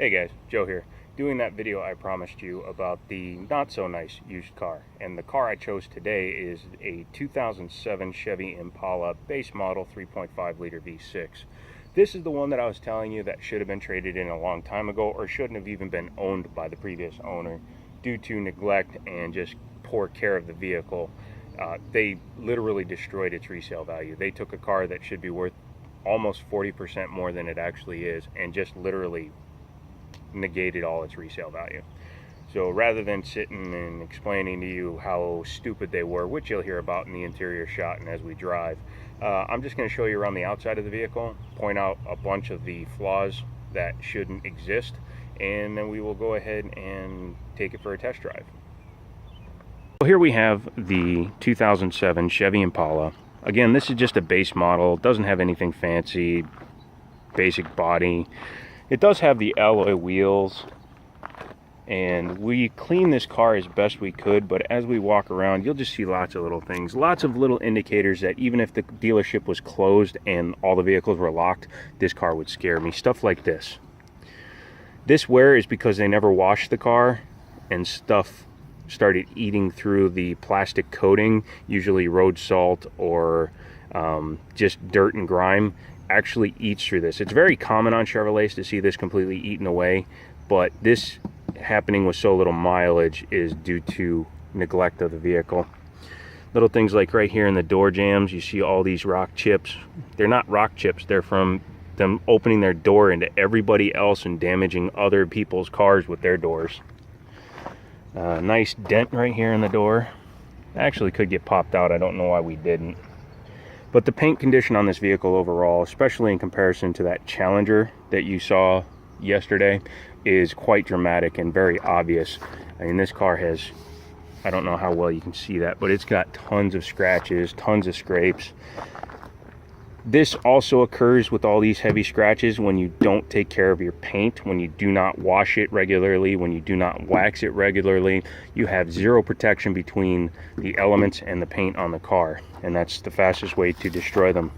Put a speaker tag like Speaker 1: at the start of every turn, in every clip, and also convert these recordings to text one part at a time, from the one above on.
Speaker 1: Hey guys, Joe here, doing that video I promised you about the not so nice used car. And the car I chose today is a 2007 Chevy Impala base model 3.5 liter V6. This is the one that I was telling you that should have been traded in a long time ago, or shouldn't have even been owned by the previous owner due to neglect and just poor care of the vehicle. They literally destroyed its resale value. They took a car that should be worth almost 40% more than it actually is and just literally negated all its resale value. So rather than sitting and explaining to you how stupid they were, which you'll hear about in the interior shot and as we drive, I'm just going to show you around the outside of the vehicle, point out a bunch of the flaws that shouldn't exist, and then we will go ahead and take it for a test drive. So here we have the 2007 Chevy Impala. Again, this is just a base model, doesn't have anything fancy, basic body. It does have the alloy wheels, and we cleaned this car as best we could, but as we walk around, you'll just see lots of little things, lots of little indicators that even if the dealership was closed and all the vehicles were locked, this car would scare me. Stuff like this. This wear is because they never washed the car and stuff started eating through the plastic coating, usually road salt or just dirt and grime actually eats through this. It's very common on Chevrolets to see this completely eaten away, but this happening with so little mileage is due to neglect of the vehicle. Little things like right here in the door jambs, you see all these rock chips. They're not rock chips, they're from them opening their door into everybody else and damaging other people's cars with their doors. Nice dent right here in the door. Actually could get popped out, I don't know why we didn't. But the paint condition on this vehicle overall, especially in comparison to that Challenger that you saw yesterday, is quite dramatic and very obvious. I mean, this car has, I don't know how well you can see that, but it's got tons of scratches, tons of scrapes. This also occurs with all these heavy scratches when you don't take care of your paint, when you do not wash it regularly, when you do not wax it regularly. You have zero protection between the elements and the paint on the car, and that's the fastest way to destroy them.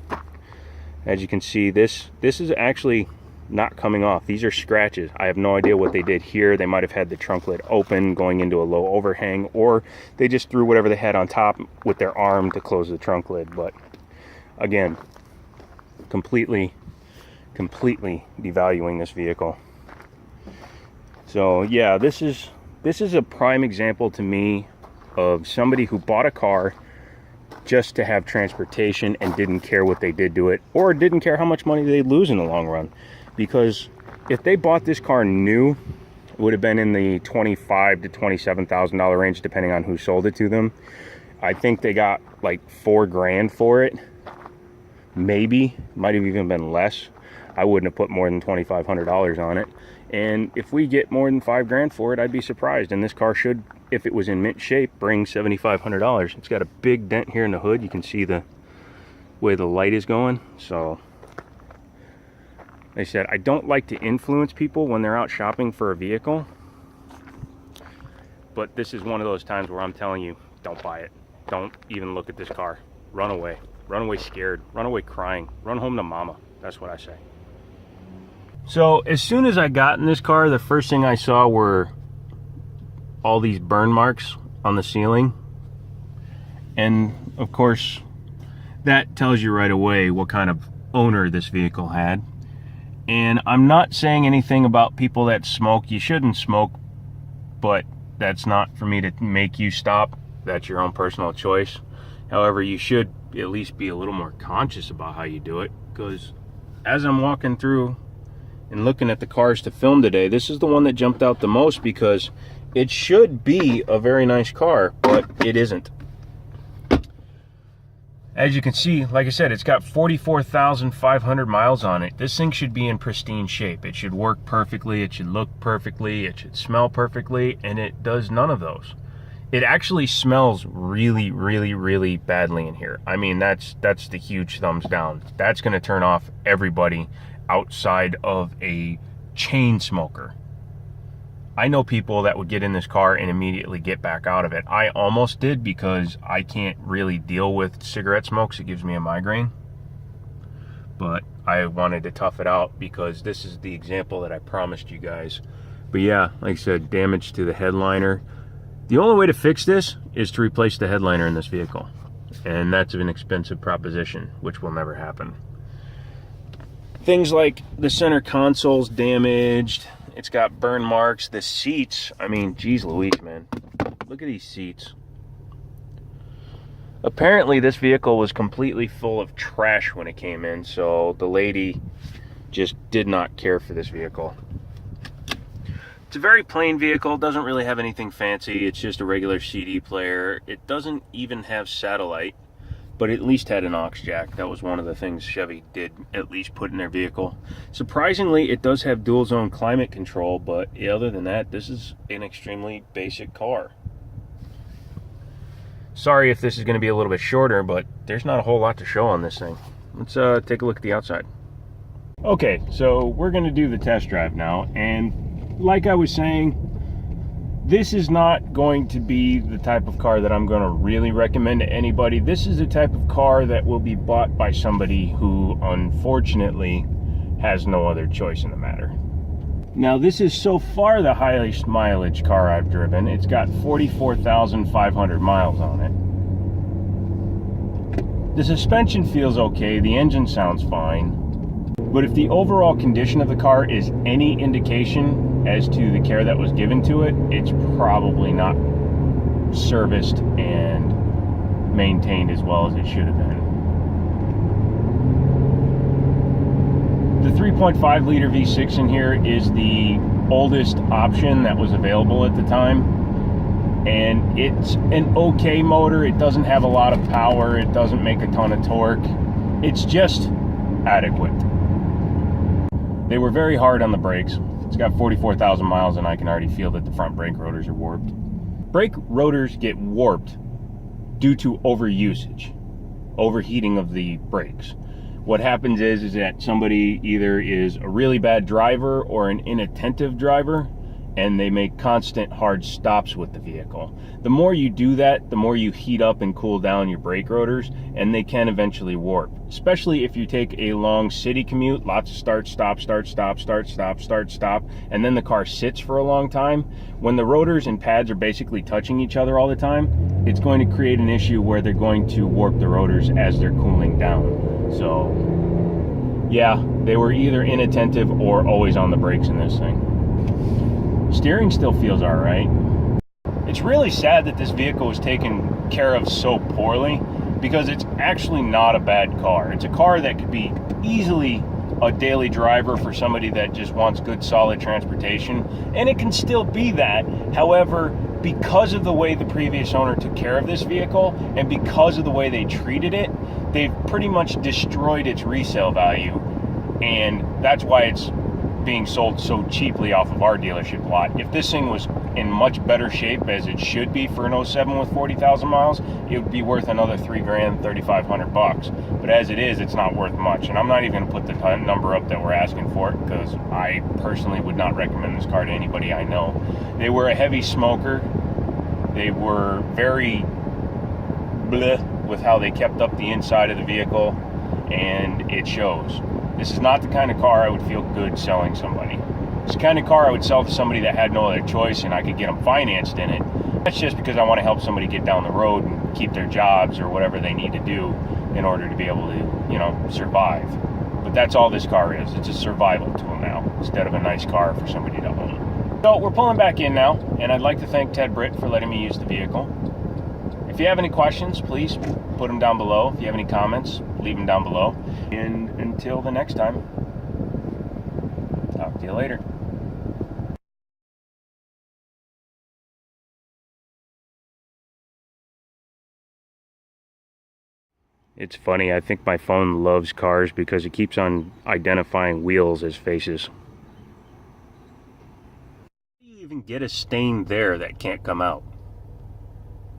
Speaker 1: As you can see, this is actually not coming off. These are scratches. I have no idea what they did here. They might have had the trunk lid open going into a low overhang, or they just threw whatever they had on top with their arm to close the trunk lid. But again, completely devaluing this vehicle. So yeah, this is a prime example to me of somebody who bought a car just to have transportation and didn't care what they did to it, or didn't care how much money they'd lose in the long run. Because if they bought this car new, it would have been in the $25,000 to $27,000 range, depending on who sold it to them. I think they got like $4 grand for it. Maybe, might have even been less. I wouldn't have put more than $2,500 on it. And if we get more than $5 grand for it, I'd be surprised. And this car should, if it was in mint shape, bring $7,500. It's got a big dent here in the hood. You can see the way the light is going. So, like I said, I don't like to influence people when they're out shopping for a vehicle. But this is one of those times where I'm telling you, don't buy it. Don't even look at this car. Run away. Run away scared, run away crying, run home to mama. That's what I say. So as soon as I got in this car, the first thing I saw were all these burn marks on the ceiling. And of course, that tells you right away what kind of owner this vehicle had. And I'm not saying anything about people that smoke. You shouldn't smoke, but that's not for me to make you stop. That's your own personal choice. However, you should at least be a little more conscious about how you do it, because as I'm walking through and looking at the cars to film today, this is the one that jumped out the most because it should be a very nice car, but it isn't. As you can see, like I said, it's got 44,500 miles on it. This thing should be in pristine shape. It should work perfectly, it should look perfectly, it should smell perfectly, and it does none of those. It actually smells really badly in here. I mean, that's the huge thumbs down. That's going to turn off everybody outside of a chain smoker. I know people that would get in this car and immediately get back out of it. I almost did because I can't really deal with cigarette smokes. It gives me a migraine. But I wanted to tough it out because this is the example that I promised you guys. But yeah, like I said, damage to the headliner. The only way to fix this is to replace the headliner in this vehicle. And that's an expensive proposition, which will never happen. Things like the center console's damaged. It's got burn marks. The seats, I mean, geez Louise, man. Look at these seats. Apparently this vehicle was completely full of trash when it came in, so the lady just did not care for this vehicle. It's a very plain vehicle, doesn't really have anything fancy. It's just a regular CD player. It doesn't even have satellite, but it at least had an aux jack. That was one of the things Chevy did at least put in their vehicle. Surprisingly, it does have dual zone climate control, but other than that, this is an extremely basic car. Sorry if this is going to be a little bit shorter, but there's not a whole lot to show on this thing. Let's take a look at the outside. Okay, so we're going to do the test drive now, and like I was saying, this is not going to be the type of car that I'm going to really recommend to anybody. This is the type of car that will be bought by somebody who unfortunately has no other choice in the matter. Now, this is so far the highest mileage car I've driven. It's got 44,500 miles on it. The suspension feels okay, the engine sounds fine. But if the overall condition of the car is any indication as to the care that was given to it, it's probably not serviced and maintained as well as it should have been. The 3.5 liter V6 in here is the oldest option that was available at the time. And it's an okay motor. It doesn't have a lot of power. It doesn't make a ton of torque. It's just adequate. They were very hard on the brakes. It's got 44,000 miles and I can already feel that the front brake rotors are warped. Brake rotors get warped due to overusage, overheating of the brakes. What happens is that somebody either is a really bad driver or an inattentive driver, and they make constant hard stops with the vehicle. The more you do that, the more you heat up and cool down your brake rotors, and they can eventually warp. Especially if you take a long city commute, lots of start, stop, start, stop, start, stop, start, stop, and then the car sits for a long time. When the rotors and pads are basically touching each other all the time, it's going to create an issue where they're going to warp the rotors as they're cooling down. So, yeah, they were either inattentive or always on the brakes in this thing. Steering still feels all right. It's really sad that this vehicle was taken care of so poorly because it's actually not a bad car. It's a car that could be easily a daily driver for somebody that just wants good, solid transportation, and it can still be that. However, because of the way the previous owner took care of this vehicle and because of the way they treated it, they've pretty much destroyed its resale value, and that's why it's being sold so cheaply off of our dealership lot. If this thing was in much better shape as it should be for an 07 with 40,000 miles, it would be worth another $3,000, $3,500. But as it is, it's not worth much. And I'm not even going to put the number up that we're asking for it because I personally would not recommend this car to anybody I know. They were a heavy smoker. They were very bleh with how they kept up the inside of the vehicle, and it shows. This is not the kind of car I would feel good selling somebody. It's the kind of car I would sell to somebody that had no other choice and I could get them financed in it. That's just because I want to help somebody get down the road and keep their jobs or whatever they need to do in order to be able to, survive. But that's all this car is. It's a survival tool now instead of a nice car for somebody to own. So we're pulling back in now, and I'd like to thank Ted Britt for letting me use the vehicle. If you have any questions, please put them down below. If you have any comments, leave them down below. And until the next time, talk to you later. It's funny, I think my phone loves cars because it keeps on identifying wheels as faces. How do you even get a stain there that can't come out?